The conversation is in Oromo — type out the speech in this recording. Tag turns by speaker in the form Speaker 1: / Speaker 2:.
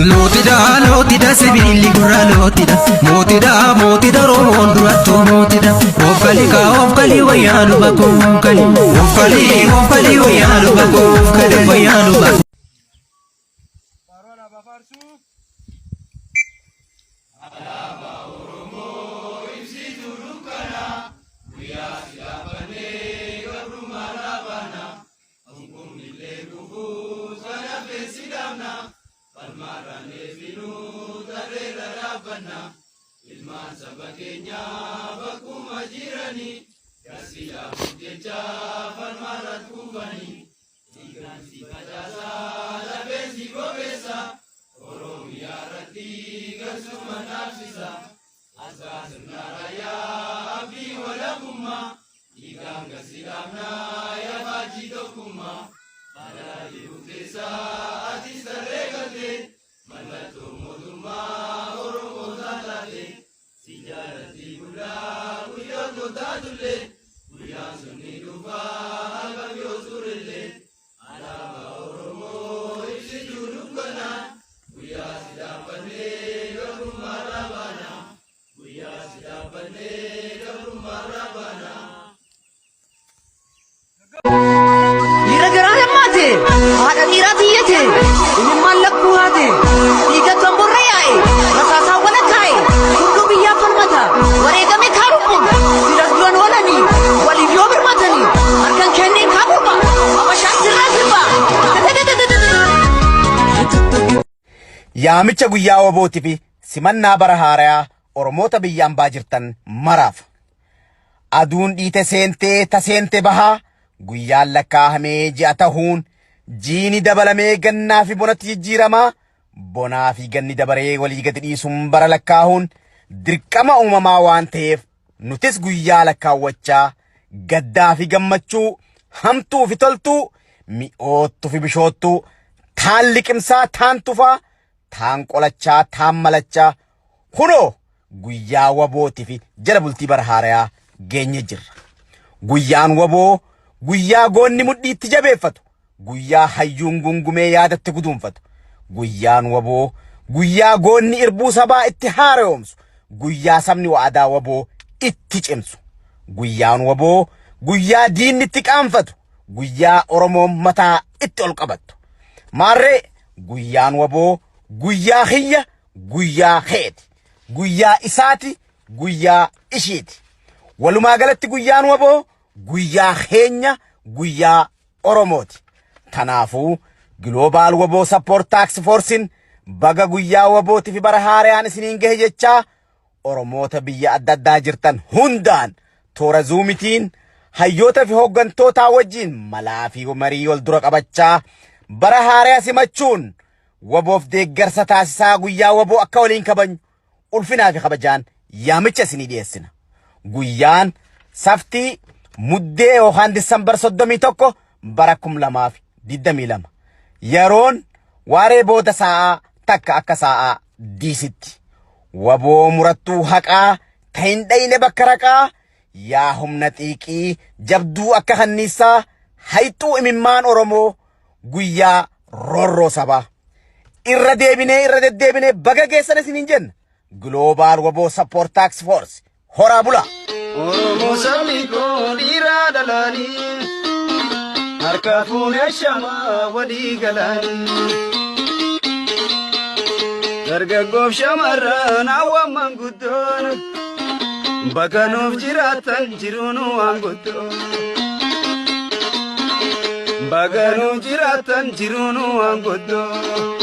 Speaker 1: Lotida sibili gurra lotida romon duratto lotida ofkali wayalu bako ofkali wayalu bako ofkali wayalu bako parola bafarsu alama oromo ibsi durukana wiya silabane gabrumarabana hukum lille kufu sana besidamna Palmarane finu darera rabana ilman sabakenya bakuma jirani yasiya muteja palmarat kufani igran sibajasa labezi gobesa oromia rati gasuma nafsisa asas naraya abi wala kumma iganga silamna ya bajido kumma ala yutesa atisa regate malato moduma oromo zatate sijarati bula uyoto dadule uyasuni duba albabyo surele alaba oromo isijulukana uyasidapane gabrumarabana uyasidapane gabrumarabana هذا ميراثيته إني مالك هذا إيجا تنبرياي رصاصا ونكاي كل بيا فرمتا وريدا مكاربون سيرجون ولني وليديو برمتني أركان كني كابوبا أما شاكر راسبا
Speaker 2: يا ميتشا غيا وبوتي في سمنا برهاريا أرموتا بيام باجرتن مراف أدون دي تسنتي بها غيا لكا همي جاتهون جيني دبلمي غنا في بونت يجيرما بونا في غني دبري ولي غدي سمبر لكاهون دركما امما وان تيف نوتس غيا لكا وچا غدا في غمچو همتو في تلتو مي اوتو في بشوتو تان لكمسا تان توفا تان قولچا تان ملچا خنو غيا وبوتي في جربلتي برهاريا غني جر غيان وبو غيا غوني مدي تجابيفتو guyyaa hayyuun gungumee yaadatti guduunfatu guyyaan waboo guyyaa goonni irbuu sabaa itti haareomsu guyyaa sabni waadaa waboo itti cimsu guyyaan waboo guyyaa diinni itti qaanfatu guyyaa oromoon mataa itti ol qabattu maarree guyyaan waboo guyyaa hiyya guyyaa heeti guyyaa isaati guyyaa ishiiti walumaa galatti guyyaan waboo guyyaa heenya guyyaa oromooti Tanafu Global Wabo Support Tax Forcein baga guyyaa wabooti fi barahaariyaan isiniin gahe jecha Oromota biyya adda addaa jirtan hundaan toora zuumitiin hayyoota fi hoggantoota wajjin malaa fi marii wal dura qabachaa barahaariyaa simachuun waboof deeggarsa taasisaa guyyaa waboo akka waliin kabajnu ulfinaa fi kabajaan yaamicha isinii dhiyeessina. Guyyaan saftii muddee yookaan Disembar 31 bara 2022 yeroon waaree booda sa'a takka akka sa'a diisitti waboo murattuu haqaa ta'in dhayne bakka raqaa yaa humna xiiqii jabduu akka kanniisaa hayxuu imimmaan Oromoo guyyaa rorroo sabaa irra deddeebinee baga geessan isiniin jenna. Global Wabo Support Tax Force hora bula
Speaker 3: Oromoo sabni koo dhiiraa dhalaanii harka fuunee shamaa walii galaanii dargaggoof shamarran hawwan manguddoon baganuuf jiraatan jiruun waan guddoon baganuuf jiraatan jiruun waan guddoon